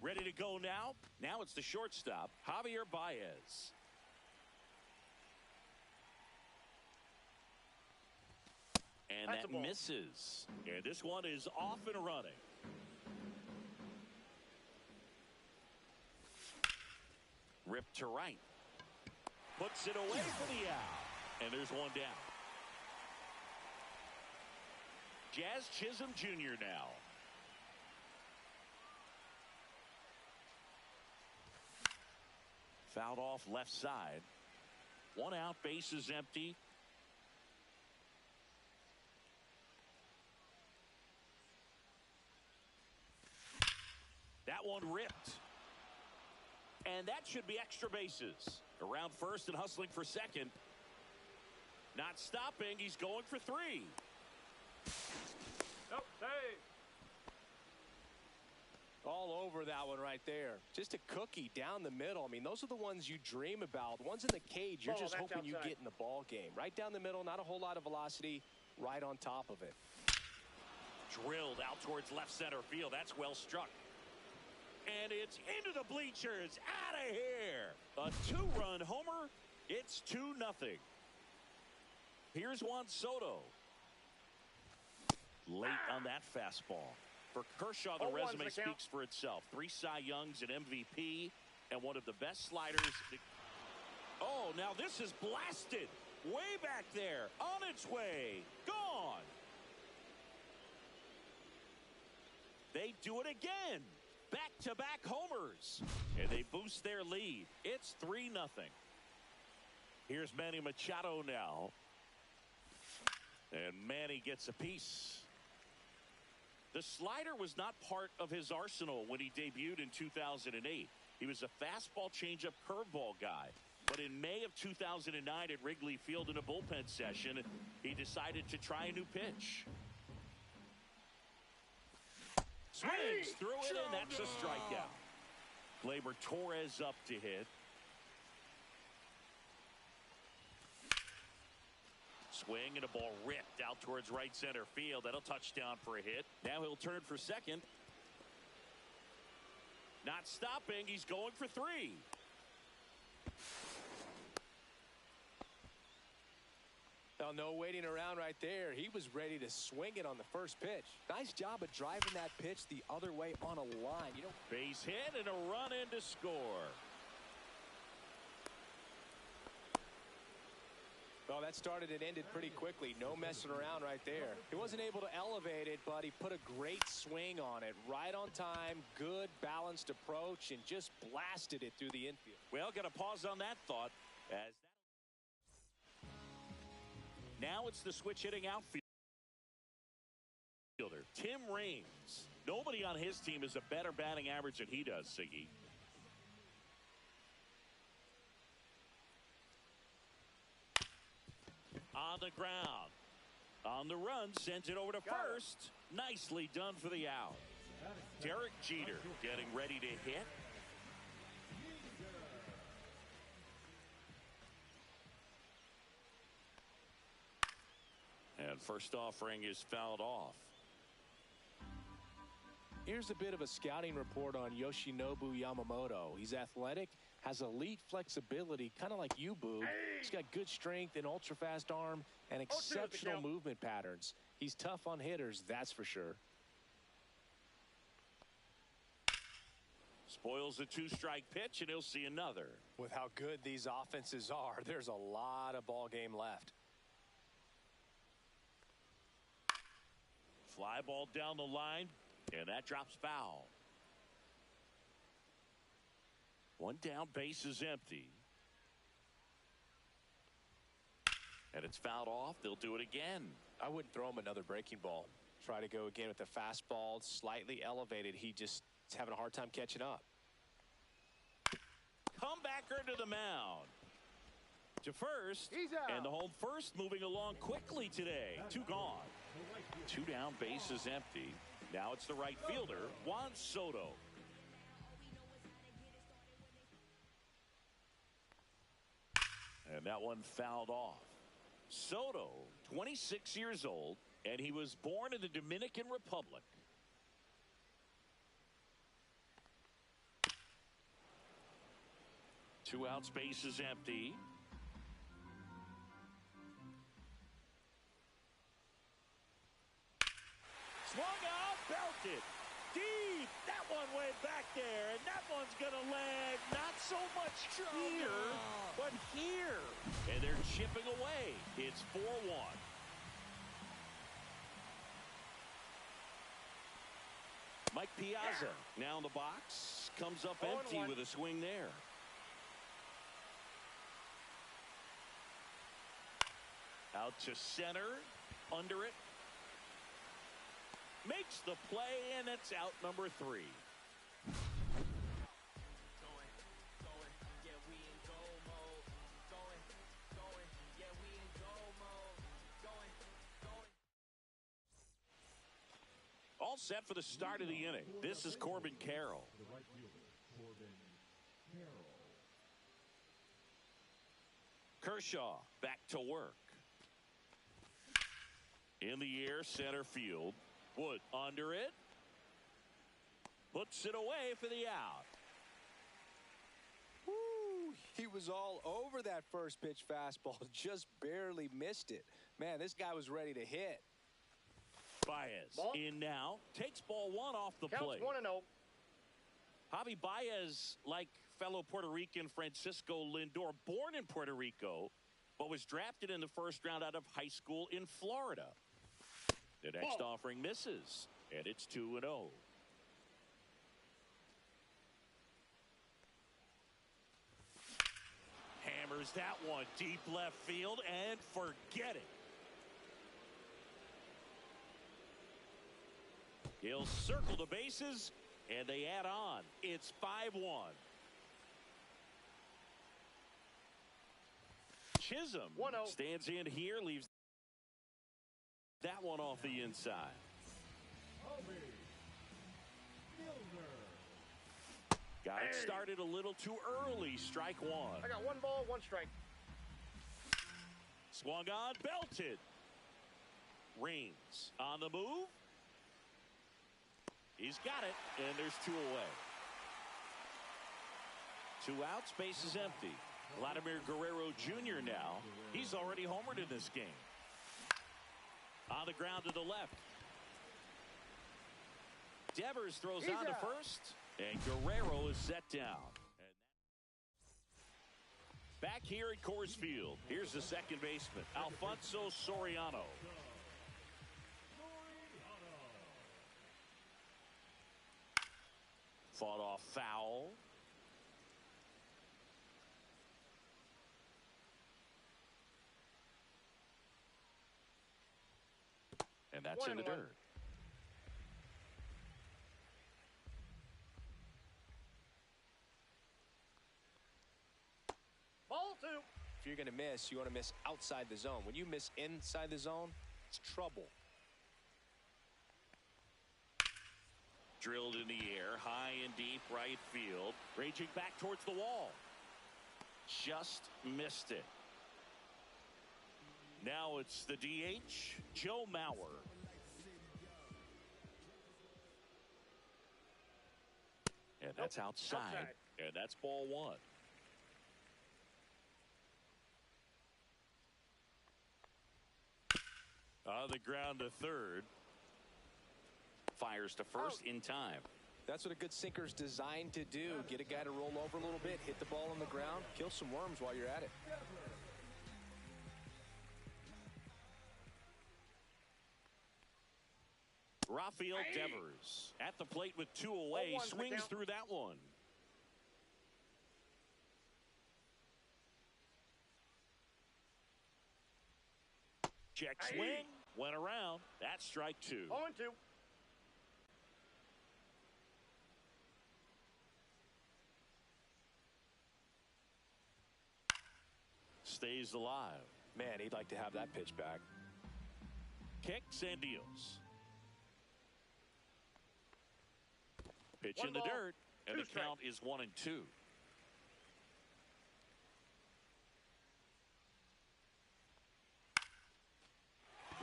Ready to go now. Now it's the shortstop, Javier Baez. And that misses. And this one is off and running. Ripped to right. Puts it away for the out. And there's one down. Jazz Chisholm Jr. now. Fouled off left side. One out, base is empty. That one ripped. And that should be extra bases. Around first and hustling for second. Not stopping. He's going for three. Nope, hey. All over that one right there. Just a cookie down the middle. I mean, those are the ones you dream about. Ones in the cage, you're just hoping you get in the ball game. Right down the middle, not a whole lot of velocity, right on top of it. Drilled out towards left center field. That's well struck. And it's into the bleachers. Out of here. A two-run homer. It's 2-0. Here's Juan Soto. Late on that fastball. For Kershaw, the resume speaks for itself. 3 Cy Youngs, an MVP, and one of the best sliders. Oh, now this is blasted. Way back there. On its way. Gone. They do it again. Back-to-back homers. And they boost their lead. It's 3-0. Here's Manny Machado now. And Manny gets a piece. The slider was not part of his arsenal when he debuted in 2008. He was a fastball changeup curveball guy. But in May of 2009 at Wrigley Field in a bullpen session, he decided to try a new pitch. Swings through it, and that's a strikeout. Gleyber Torres up to hit. Swing and a ball ripped out towards right center field. That'll touchdown for a hit. Now he'll turn for second. Not stopping. He's going for three. Well, no waiting around right there. He was ready to swing it on the first pitch. Nice job of driving that pitch the other way on a line. Base hit and a run in to score. Well, that started and ended pretty quickly. No messing around right there. He wasn't able to elevate it, but he put a great swing on it. Right on time, good balanced approach, and just blasted it through the infield. Well, got to pause on that thought. Now it's the switch hitting outfielder, Tim Raines. Nobody on his team has a better batting average than he does, Siggy. On the ground. On the run, sent it over to first. Nicely done for the out. Derek Jeter getting ready to hit. And first offering is fouled off. Here's a bit of a scouting report on Yoshinobu Yamamoto. He's athletic, has elite flexibility, kind of like you, Boo. He's got good strength, an ultra-fast arm, and exceptional movement patterns. He's tough on hitters, that's for sure. Spoils the 2-strike pitch, and he'll see another. With how good these offenses are, there's a lot of ball game left. Fly ball down the line, and that drops foul. One down, base is empty. And it's fouled off. They'll do it again. I wouldn't throw him another breaking ball. Try to go again with the fastball, slightly elevated. He just is having a hard time catching up. Comebacker to the mound. To first, and the home first moving along quickly today. 2 gone. 2 down, base is empty. Now it's the right fielder, Juan Soto. And that one fouled off. Soto, 26 years old, and he was born in the Dominican Republic. 2 outs, base is empty. Swung out, belted. Deep. That one went back there, and that one's going to land not so much here, but here. And they're chipping away. It's 4-1. Mike Piazza now in the box. Comes up empty with a swing there. Out to center. Under it. Makes the play, and it's out number 3. All set for the start of the inning. This is Corbin Carroll. Kershaw back to work. In the air, center field. Wood under it. Puts it away for the out. Woo, he was all over that first pitch fastball. Just barely missed it. Man, this guy was ready to hit. Baez ball. In now. Takes ball 1 off the Counts plate. 1-0. Javi Baez, like fellow Puerto Rican Francisco Lindor, born in Puerto Rico, but was drafted in the first round out of high school in Florida. The next offering misses, and it's 2-0. Hammers that one deep left field, and forget it. He'll circle the bases, and they add on. It's 5-1. Chisholm 1-0. stands in here, leaves that one off the inside. Got it started a little too early. Strike 1. I got 1 ball, 1 strike. Swung on, belted. Reigns on the move. He's got it, and there's 2 away. 2 outs, base is empty. Vladimir Guerrero Jr. now. He's already homered in this game. On the ground to the left. Devers throws on to first, and Guerrero is set down. Back here at Coors Field, here's the second baseman, Alfonso Soriano. Fought off foul. And that's in the dirt. Ball 2. If you're going to miss, you want to miss outside the zone. When you miss inside the zone, it's trouble. Drilled in the air, high and deep right field. Raging back towards the wall. Just missed it. Now it's the DH, Joe Mauer. And that's outside. And that's ball 1. On the ground to third. Fires to first in time. That's what a good sinker's designed to do. Get a guy to roll over a little bit, hit the ball on the ground, kill some worms while you're at it. Rafael Devers at the plate with 2 away. Swings through that one. Check swing. Went around. That's strike 2. 0-2. Stays alive. Man, he'd like to have that pitch back. Kicks and deals. Pitch in the ball, dirt, and the 2 strikes. count is 1-2.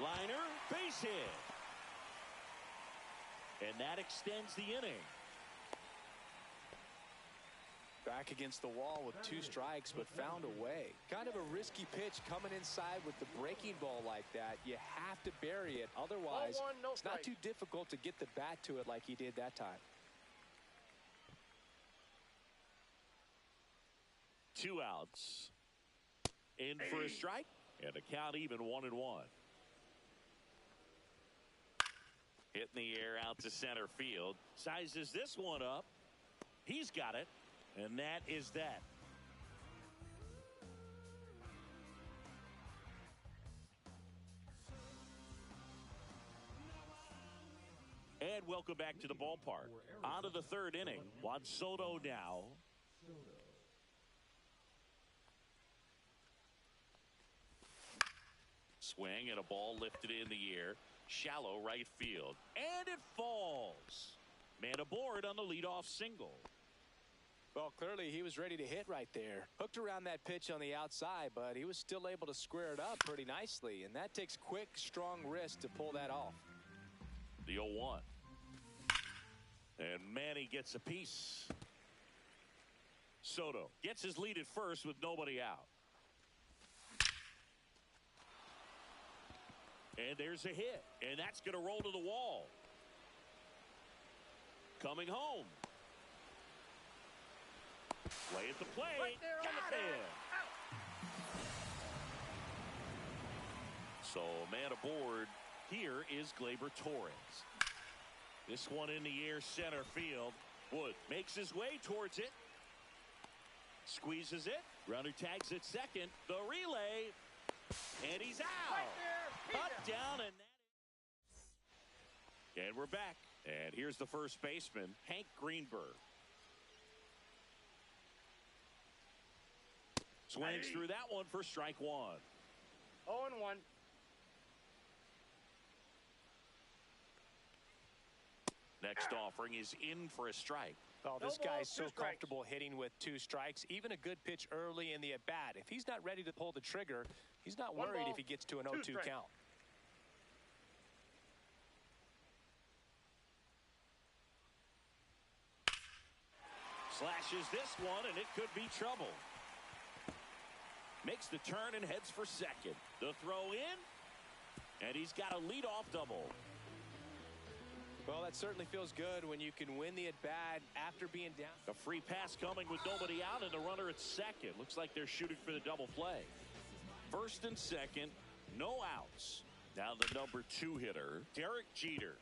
Liner, base hit. And that extends the inning. Back against the wall with 2 strikes, but found a way. Kind of a risky pitch coming inside with the breaking ball like that. You have to bury it. Otherwise, Ball 1, no it's not strike. too difficult to get the bat to it like he did that time. 2 outs. In for a strike. And the count even 1-1. Hit in the air out to center field. Sizes this one up. He's got it. And that is that. And welcome back to the ballpark. On to the 3rd inning. Juan Soto now. Swing and a ball lifted in the air. Shallow right field. And it falls. Man aboard on the leadoff single. Well, clearly he was ready to hit right there. Hooked around that pitch on the outside, but he was still able to square it up pretty nicely. And that takes quick, strong wrist to pull that off. The 0-1. And Manny gets a piece. Soto gets his lead at first with nobody out. And there's a hit. And that's going to roll to the wall. Coming home. Play at the plate. Right there on Got the him. tag. So man aboard here is Gleyber Torres. This one in the air center field. Wood makes his way towards it. Squeezes it. Runner tags at second. The relay. And he's out. Right there. Up, down, and that. And we're back. And here's the first baseman, Hank Greenberg. Swings through that one for strike 1. 0-1. Next offering is in for a strike. Oh, this No guy's balls, so 2 strikes. comfortable hitting with 2 strikes. Even a good pitch early in the at-bat. If he's not ready to pull the trigger, he's not 1 worried ball, if he gets to an 2 0-2 strikes. count. Slashes this one, and it could be trouble. Makes the turn and heads for second. The throw in, and he's got a leadoff double. Well, that certainly feels good when you can win the at-bat after being down. A free pass coming with nobody out and the runner at second. Looks like they're shooting for the double play. First and second, no outs. Now the number 2 hitter, Derek Jeter.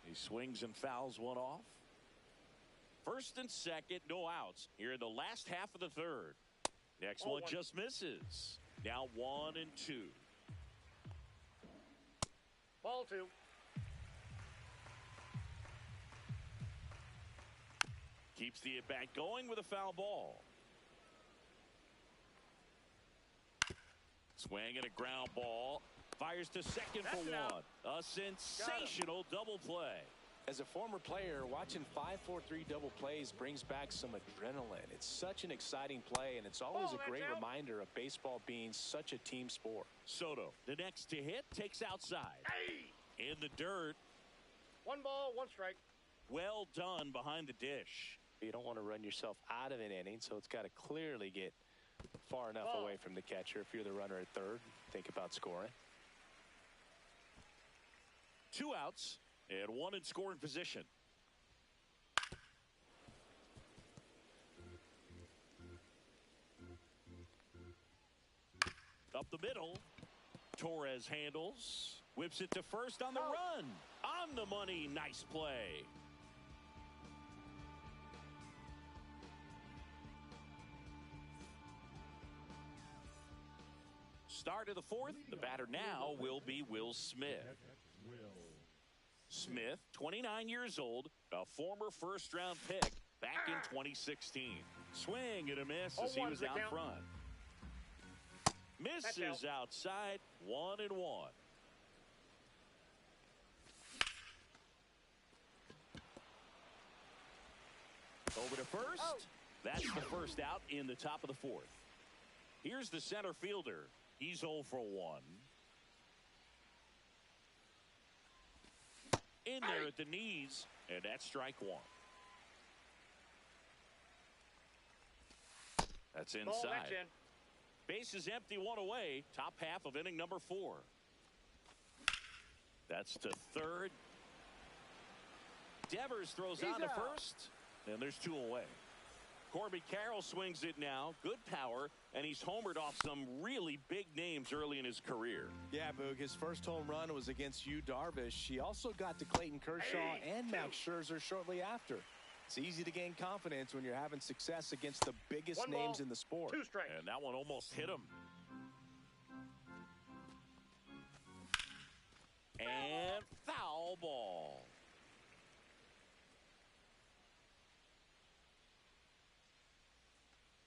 He swings and fouls one off. First and second, no outs. Here in the last half of the 3rd. Next one 0-1. just misses. Now 1 and 2. Ball 2. Keeps the at-bat going with a foul ball. Swing and a ground ball. Fires to second for That's an out. 1. A sensational double play. As a former player, watching 5-4-3 double plays brings back some adrenaline. It's such an exciting play, and it's always Oh, a great that's out. reminder of baseball being such a team sport. Soto, the next to hit, takes outside. In the dirt. 1 ball, 1 strike. Well done behind the dish. You don't want to run yourself out of an inning, so it's got to clearly get far enough Ball. away from the catcher. If you're the runner at third, think about scoring. 2 outs and 1 in scoring position. Up the middle. Torres handles. Whips it to first on the run. On the money. Nice play. Start of the 4th. The batter now will be Will Smith. Smith, 29 years old, a former first-round pick back in 2016. Swing and a miss as he 0-1 was the out count. front. Misses outside, 1-1. Over to first. Oh. That's the first out in the top of the 4th. Here's the center fielder. He's 0 for 1. in there at the knees, and that's strike one. That's inside. Ball, that's in. Base is empty, one away. Top half of inning number 4. That's to third. Devers throws on to first, and there's 2 away. Corbin Carroll swings it now. Good power, and he's homered off some really big names early in his career. Yeah, Boog, his first home run was against Yu Darvish. He also got to Clayton Kershaw and Max Scherzer shortly after. It's easy to gain confidence when you're having success against the biggest names in the sport. 2 strikes. And that one almost hit him. And foul ball.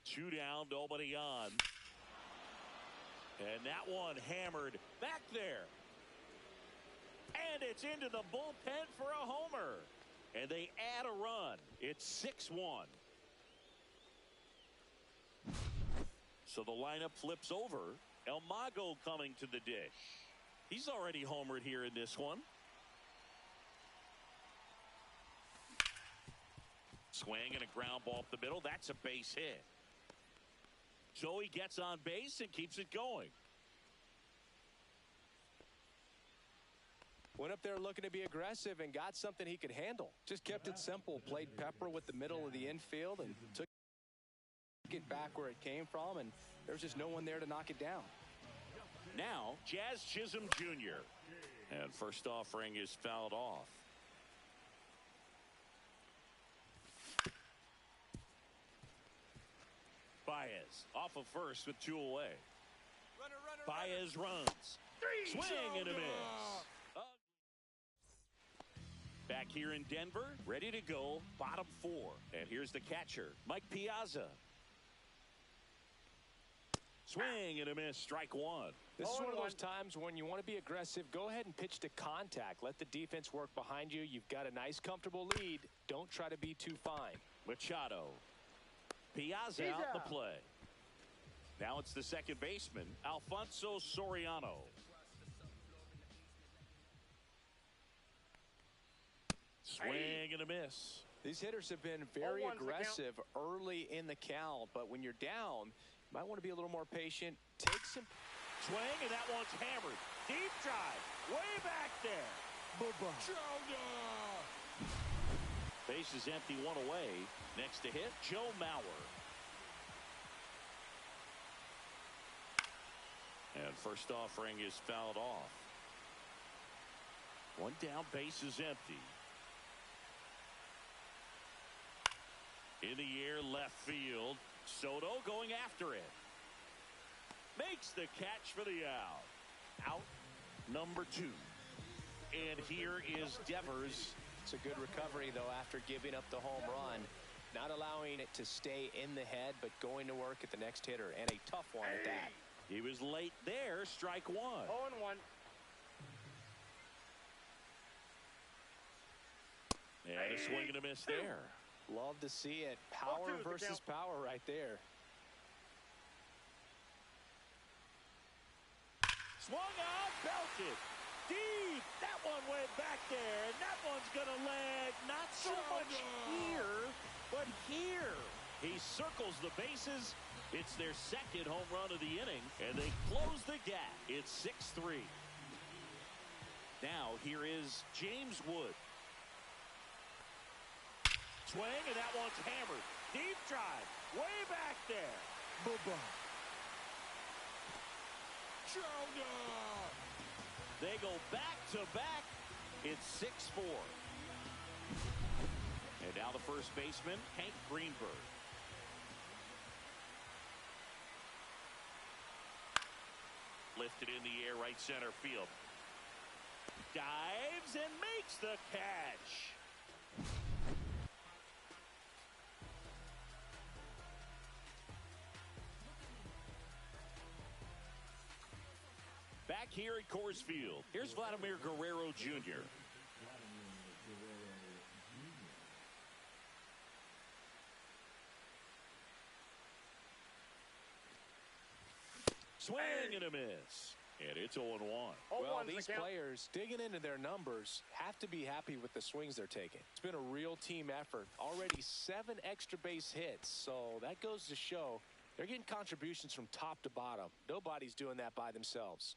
Two down, nobody on. And that one hammered back there. And it's into the bullpen for a homer. And they add a run. It's 6-1. So the lineup flips over. El Mago coming to the dish. He's already homered here in this one. Swing and a ground ball up the middle. That's a base hit. So he gets on base and keeps it going. Went up there looking to be aggressive and got something he could handle. Just kept it simple. Played Pepper with the middle of the infield and took it back where it came from, and there was just no one there to knock it down. Now, Jazz Chisholm Jr. And first offering is fouled off. Baez off of first with 2 away. Baez runs. Swing and a miss. Back here in Denver, ready to go, bottom 4. And here's the catcher, Mike Piazza. Swing and a miss, strike 1. This is one of those times when you want to be aggressive. Go ahead and pitch to contact. Let the defense work behind you. You've got a nice, comfortable lead. Don't try to be too fine. Machado. Piazza out the play. Now it's the second baseman, Alfonso Soriano. Swing and a miss. These hitters have been very aggressive early in the count, but when you're down, you might want to be a little more patient. Take some swing, and that one's hammered. Deep drive, way back there. Base is empty, 1 away. Next to hit, Joe Mauer. And first offering is fouled off. 1 down, base is empty. In the air, left field. Soto going after it. Makes the catch for the out. Out number 2. And here is Devers. It's a good recovery, though, after giving up the home run. Not allowing it to stay in the head, but going to work at the next hitter. And a tough one at that. He was late there. Strike 1. 0-1. And a swing and a miss there. Love to see it. Power versus power right there. Swung out, belted. Deep. That one went back there. And that one's going to land not so much here, but here. He circles the bases. It's their second home run of the inning, and they close the gap. It's 6-3. Now here is James Wood. Swing, and that one's hammered. Deep drive, way back there. They go back to back. It's 6-4. And now the first baseman, Hank Greenberg. Lifted in the air, right center field. Dives and makes the catch. Back here at Coors Field, here's Vladimir Guerrero Jr. Swing and a miss. And it's 0-1. Well, these players digging into their numbers have to be happy with the swings they're taking. It's been a real team effort. Already 7 extra base hits, so that goes to show they're getting contributions from top to bottom. Nobody's doing that by themselves.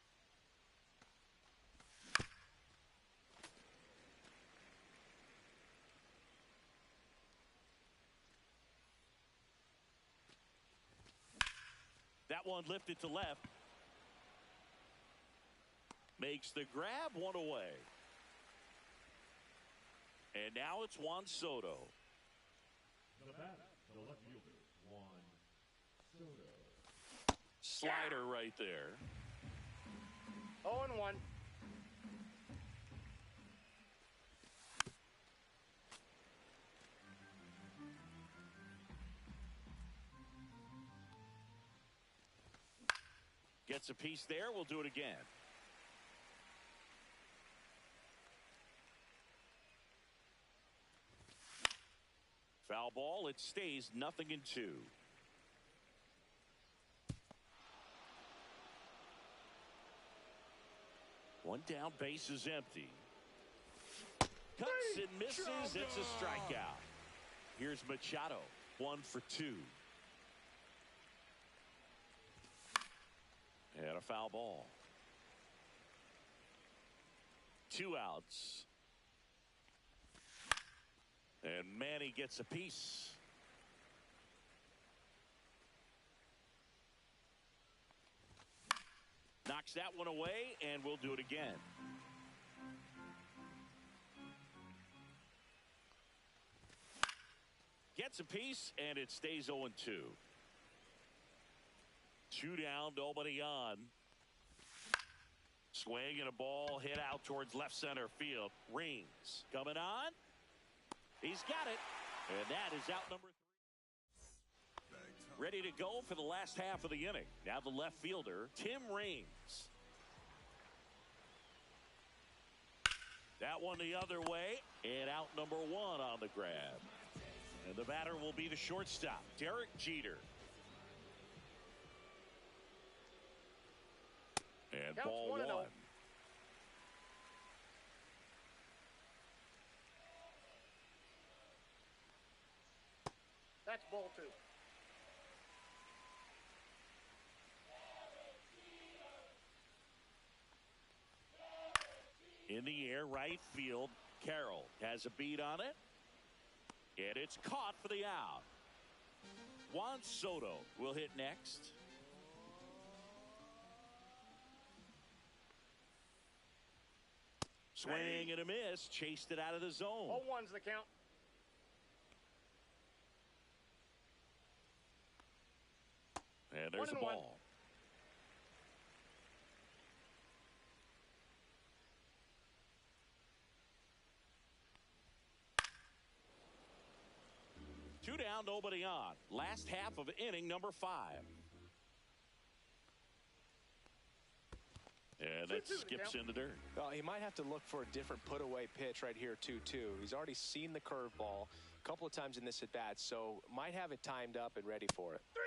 That one lifted to left. Makes the grab, 1 away. And now it's Juan Soto. The batter, the left fielder, Juan Soto. Slider right there. 0-1. Gets a piece there. We'll do it again. Foul ball. It stays 0-2. One down, base is empty. Cuts and misses. It's a strikeout. Here's Machado. 1 for 2. And a foul ball. 2 outs. And Manny gets a piece. Knocks that one away, and we'll do it again. Gets a piece, and it stays 0-2. 2 down, nobody on. Swing and a ball hit out towards left center field. Rings coming on. He's got it. And that is out number 3. Ready to go for the last half of the inning. Now the left fielder, Tim Raines. That one the other way. And out number 1 on the grab. And the batter will be the shortstop, Derek Jeter. And Counts ball 1-0. That's ball 2. In the air, right field. Carroll has a beat on it. And it's caught for the out. Juan Soto will hit next. Swing and a miss. Chased it out of the zone. 0-1's the count. And there's a 1-1. ball. Two down, nobody on. Last half of inning number 5. And that skips in the dirt. Well, he might have to look for a different put-away pitch right here, 2-2. He's already seen the curveball a couple of times in this at-bat, so might have it timed up and ready for it. 3.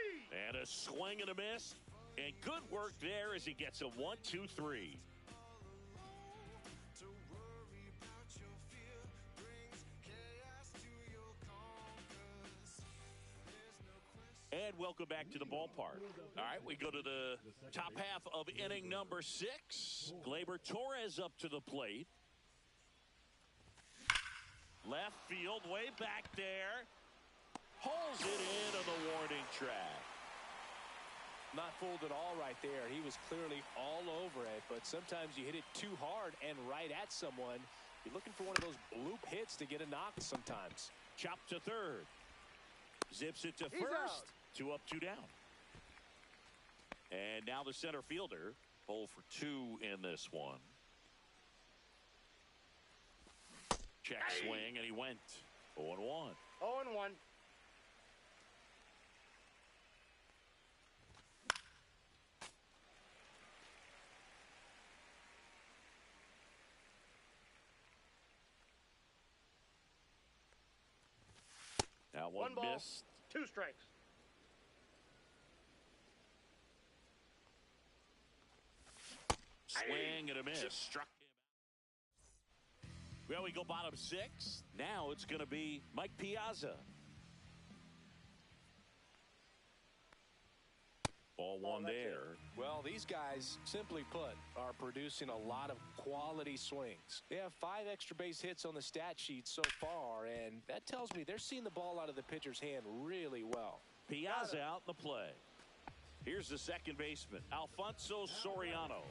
And a swing and a miss. And good work there as he gets a 1-2-3. And welcome back to the ballpark. All right, we go to the top half of inning number 6. Gleyber Torres up to the plate. Left field, way back there. Pulls it in on the warning track. Not fooled at all right there. He was clearly all over it, but sometimes you hit it too hard and right at someone. You're looking for one of those bloop hits to get a knock sometimes. Chopped to third. Zips it to He's first. out. 2 up, 2 down. And now the center fielder. 0 for 2 in this one. Check swing, and he went 0-1. 0-1. Now one 1 ball, missed. 2 strikes. Swing and a miss. Struck him out. Well, we go bottom 6. Now it's going to be Mike Piazza. Ball one there. Well, these guys, simply put, are producing a lot of quality swings. They have 5 extra base hits on the stat sheet so far, and that tells me they're seeing the ball out of the pitcher's hand really well. Piazza out in the play. Here's the second baseman, Alfonso Soriano.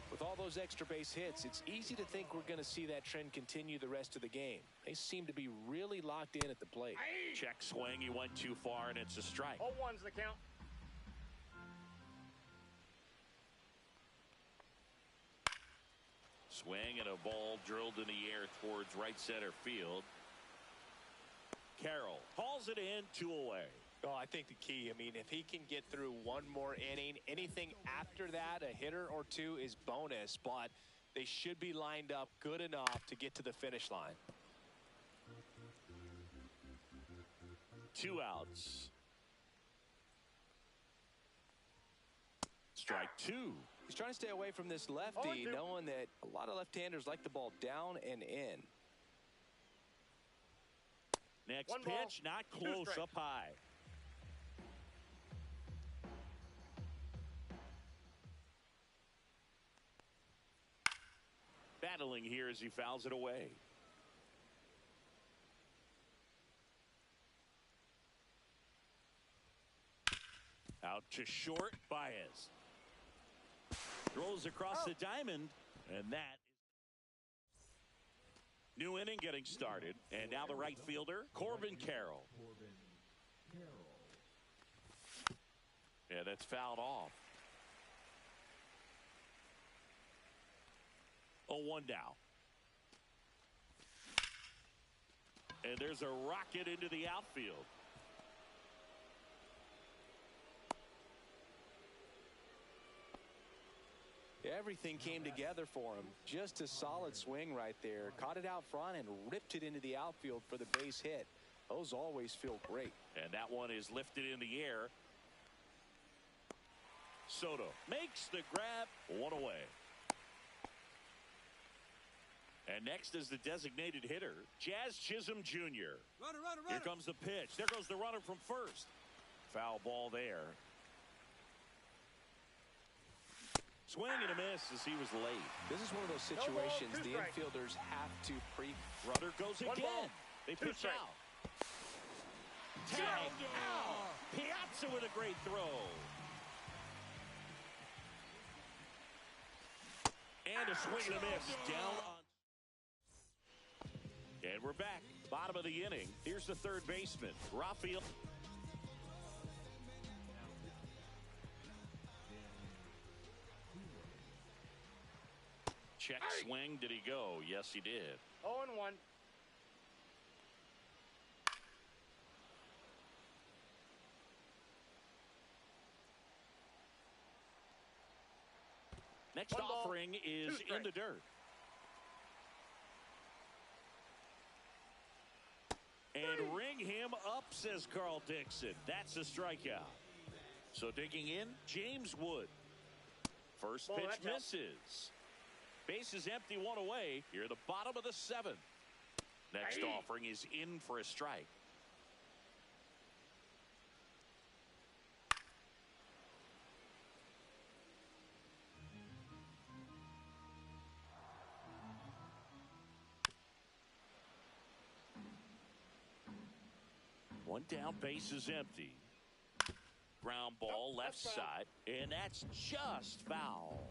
With all those extra base hits, it's easy to think we're going to see that trend continue the rest of the game. They seem to be really locked in at the plate. Check swing. He went too far, and it's a strike. 0-1's the count. Swing and a ball drilled in the air towards right center field. Carroll hauls it in, 2 away. Oh, I think the key, I mean, if he can get through one more inning, anything after that, a hitter or 2 is bonus, but they should be lined up good enough to get to the finish line. 2 outs. Strike 2. He's trying to stay away from this lefty, knowing that a lot of left-handers like the ball down and in. Next pitch, not close, up high. Battling here as he fouls it away. Out to short, Baez. Throws across the diamond, and that is new inning getting started. And now the right fielder, Corbin Carroll. Yeah, that's fouled off. 0-1 now. And there's a rocket into the outfield. Everything came together for him. Just a solid swing right there. Caught it out front and ripped it into the outfield for the base hit. Those always feel great. And that one is lifted in the air. Soto makes the grab, 1 away. And next is the designated hitter, Jazz Chisholm Jr. Runner. Here comes the pitch. There goes the runner from first. Foul ball there. Swing and a miss as he was late. This is one of those situations the infielders have to Runner goes again. They pitch out. Tag out. Piazza with a great throw. And a swing and a miss down on. And we're back. Bottom of the inning. Here's the third baseman, Rafael. Check swing. Did he go? Yes, he did. 0-1. Next offering is in the dirt. And ring him up, says Carl Dixon. That's a strikeout. So digging in, James Wood. First pitch misses. Base is empty, 1 away. Here at the bottom of the 7th. Next offering is in for a strike. One down, base is empty. Ground ball left side, and that's just foul.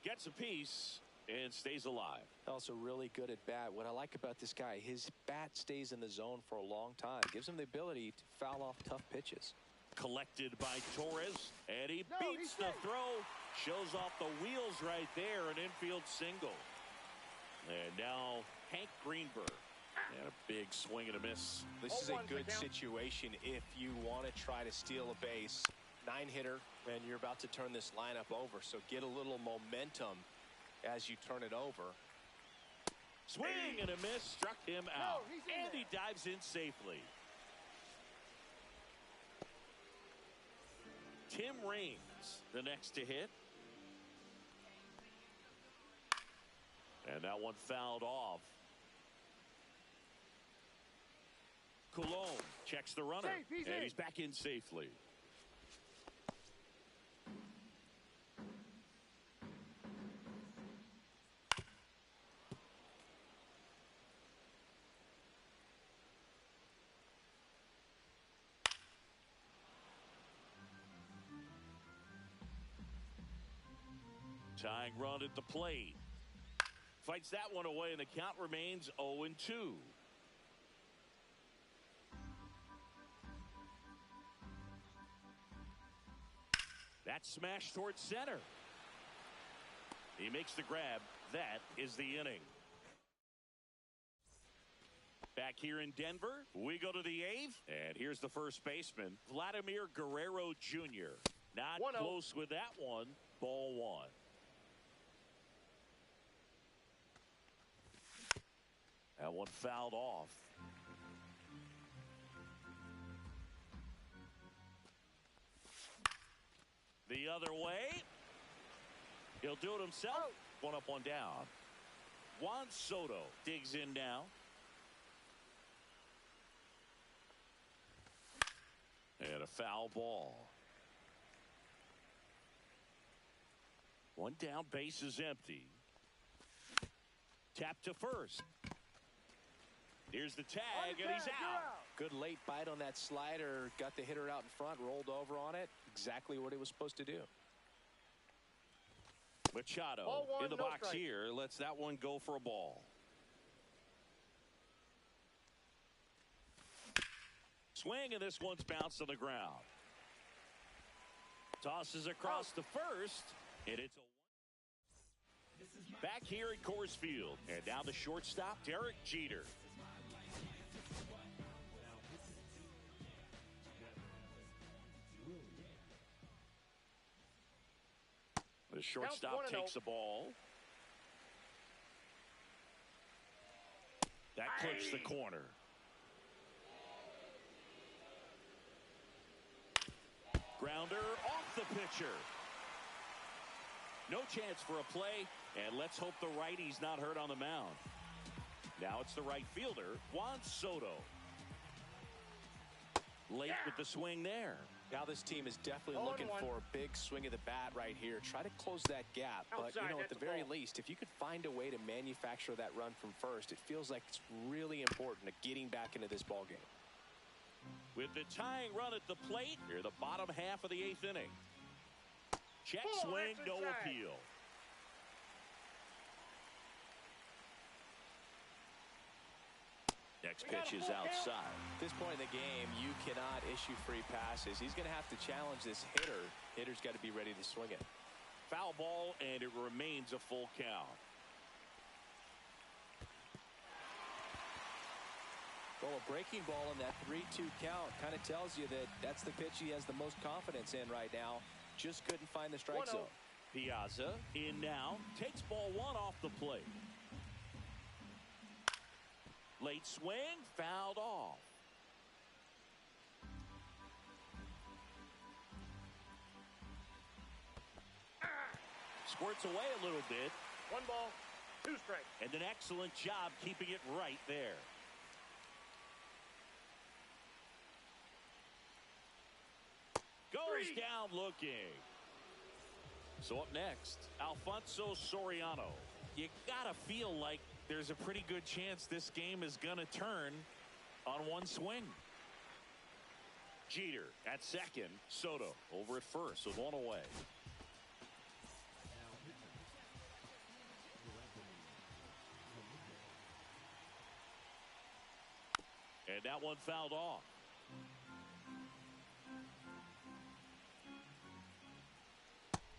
Gets a piece and stays alive. Also really good at bat. What I like about this guy, his bat stays in the zone for a long time. Gives him the ability to foul off tough pitches. Collected by Torres, and he beats the throw. Shows off the wheels right there, an infield single. And now Hank Greenberg. And a big swing and a miss. This is a good situation if you want to try to steal a base. 9-hitter, and you're about to turn this lineup over. So get a little momentum as you turn it over. Swing and a miss, struck him out. And he dives in safely. Tim Raines, the next to hit. And that one fouled off. Cologne checks the runner, and he's back in safely. Tying run at the plate. Fights that one away, and the count remains 0-2. That smash towards center. He makes the grab. That is the inning. Back here in Denver, we go to the 8th, and here's the first baseman, Vladimir Guerrero Jr. Not 1-0. close with that one. Ball 1. That one fouled off. The other way. He'll do it himself. One up, one down. Juan Soto digs in now. And a foul ball. One down, base is empty. Tap to first. Here's the tag, and he's out. Good late bite on that slider. Got the hitter out in front, rolled over on it. Exactly what he was supposed to do. Machado in the box here. Lets that one go for a ball. Swing, and this one's bounced to the ground. Tosses across the first, and it's back here at Coors Field. And now the shortstop, Derek Jeter. The shortstop takes the ball. That clips the corner. Grounder off the pitcher. No chance for a play, and let's hope the righty's not hurt on the mound. Now it's the right fielder, Juan Soto. Late with the swing there. Now this team is definitely looking for a big swing of the bat right here. Try to close that gap. But, you know, at the very least, if you could find a way to manufacture that run from first, it feels like it's really important to getting back into this ballgame. With the tying run at the plate, here the bottom half of the 8th inning. Check swing, no appeal. Next pitch is outside. At this point in the game, you cannot issue free passes. He's going to have to challenge this hitter. Hitter's got to be ready to swing it. Foul ball, and it remains a full count. Well, a breaking ball in that 3-2 count kind of tells you that that's the pitch he has the most confidence in right now. Just couldn't find the strike zone. Piazza in now. Takes ball 1 off the plate. Late swing, fouled off. Squirts away a little bit. 1 ball, 2 strikes. And an excellent job keeping it right there. Goes down looking. So up next, Alfonso Soriano. You gotta feel like there's a pretty good chance this game is gonna turn on one swing. Jeter at second. Soto over at first with 1 away. And that one fouled off.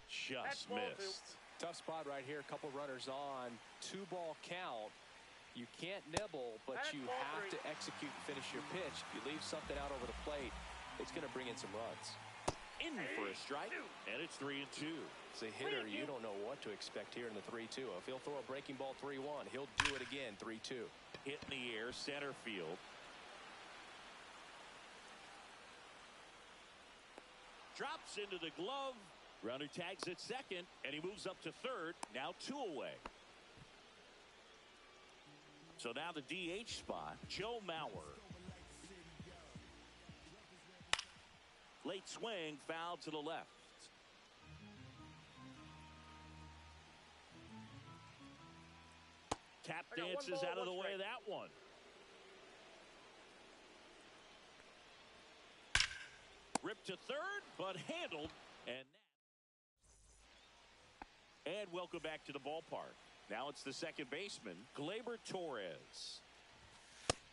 Just missed. Tough spot right here. A couple runners on. 2-ball count. You can't nibble, but you have to execute and finish your pitch. If you leave something out over the plate, it's going to bring in some runs. In for a strike, and it's 3-2. As a hitter, you don't know what to expect here in the 3-2. If he'll throw a breaking ball 3-1, he'll do it again 3-2. Hit in the air, center field. Drops Rips into the glove. Runner tags at second, and he moves up to third. Now 2 away. So now the DH spot, Joe Mauer. Late swing, foul to the left. Tap dances out of the way of that one. Ripped to third, but handled. And welcome back to the ballpark. Now it's the second baseman, Gleyber Torres.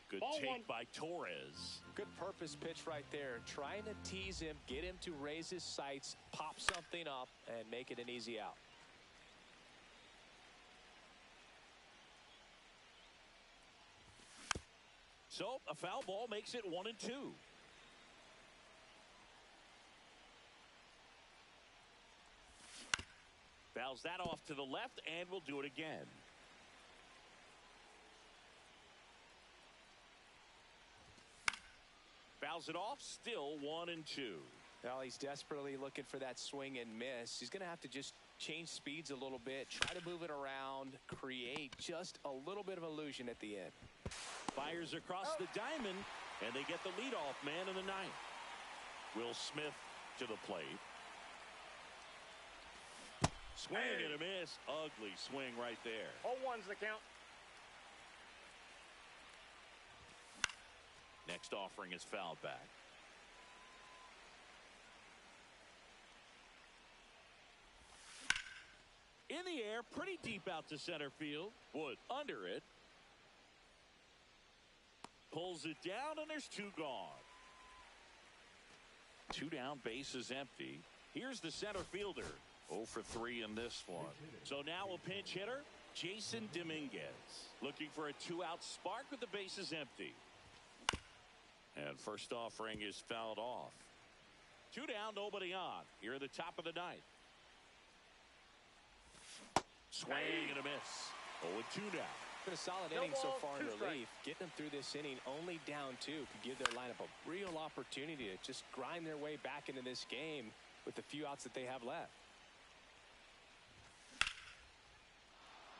Good Ball take one. by Torres. Good purpose pitch right there. Trying to tease him, get him to raise his sights, pop something up, and make it an easy out. So a foul ball makes it 1-2. Fouls that off to the left, and we'll do it again. Fouls it off, still 1-2. Well, he's desperately looking for that swing and miss. He's going to have to just change speeds a little bit, try to move it around, create just a little bit of illusion at the end. Fires across the diamond, and they get the leadoff man in the ninth. Will Smith to the plate. Swing and a miss. Ugly swing right there. 0-1's the count. Next offering is fouled back. In the air, pretty deep out to center field. Wood under it. Pulls it down, and there's 2 gone. 2 down, base is empty. Here's the center fielder. 0 for 3 in this one. So now a pinch hitter, Jason Dominguez. Looking for a 2-out spark with the bases empty. And first offering is fouled off. 2 down, nobody on. Here at the top of the ninth. Swing and a miss. 0-2 now. Been a solid No inning so ball, far in 2 strikes. relief. Getting them through this inning only down 2 could give their lineup a real opportunity to just grind their way back into this game with the few outs that they have left.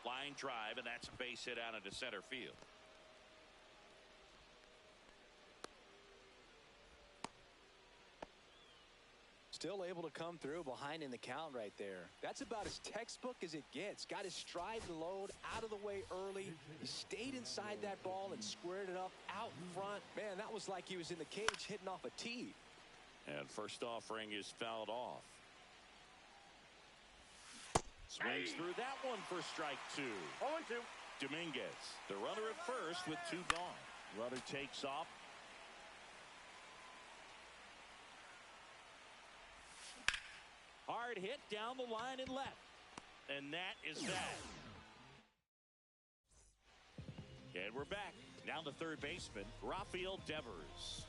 Line drive, and that's a base hit out into center field. Still able to come through behind in the count right there. That's about as textbook as it gets. Got his stride and load out of the way early. He stayed inside that ball and squared it up out in front. Man, that was like he was in the cage hitting off a tee. And first offering is fouled off. Swings through that one for strike 2. 0-2. Dominguez, the runner at first with 2 gone. Runner takes off. Hard hit down the line and left. And that is that. And we're back. Now the third baseman, Rafael Devers.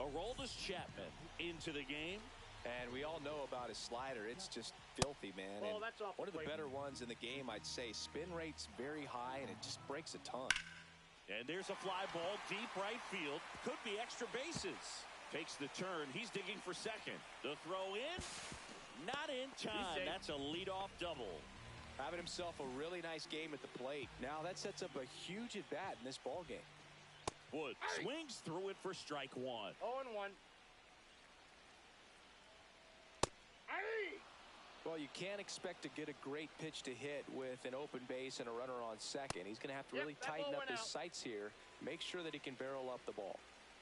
Aroldis Chapman into the game. And we all know about his slider. It's just filthy, man. Well, And that's off one the of the plate. better ones in the game, I'd say. Spin rate's very high, and it just breaks a ton. And there's a fly ball deep right field. Could be extra bases. Takes the turn. He's digging for second. The throw in. Not in time. safe. That's a leadoff double. Having himself a really nice game at the plate. Now that sets up a huge at-bat in this ball game. Wood swings through it for strike 1. 0-1. Well, you can't expect to get a great pitch to hit with an open base and a runner on second. He's going to have to Yep, really that tighten ball up went his out. sights here. Make sure that he can barrel up the ball.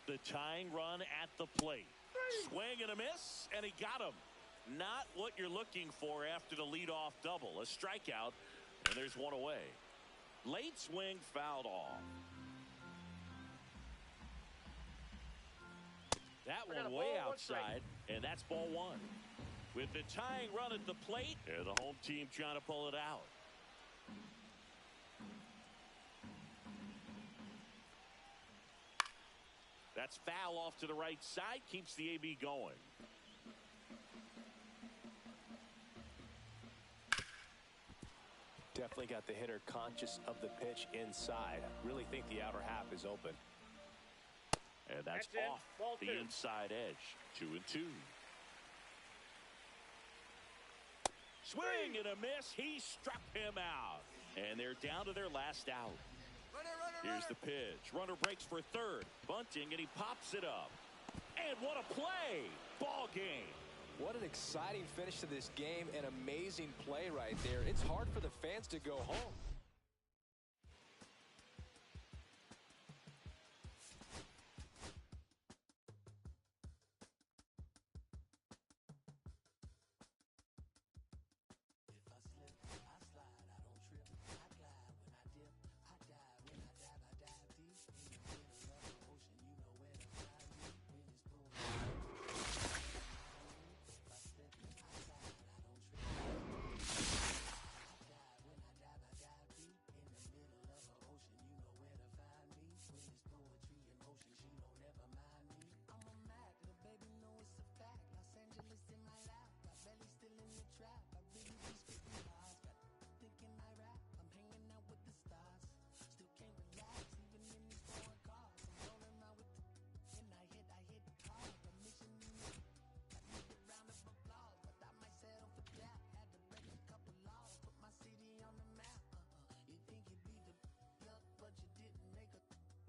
The tying run at the plate. Swing and a miss, and he got him. Not what you're looking for after the leadoff double. A strikeout, and there's 1 away. Late swing fouled off. That I got one a way ball, 1 strike. outside, and that's ball 1. With the tying run at the plate, and the home team trying to pull it out. That's foul off to the right side, keeps the AB going. Definitely got the hitter conscious of the pitch inside. Really think the outer half is open. And And that's That's it. off Ball the 2. inside edge. 2-2. Swing and a miss. He struck him out. And they're down to their last out. Here's the pitch. Runner breaks for third. Bunting, and he pops it up. And what a play. Ball game. What an exciting finish to this game. An amazing play right there. It's hard for the fans to go home.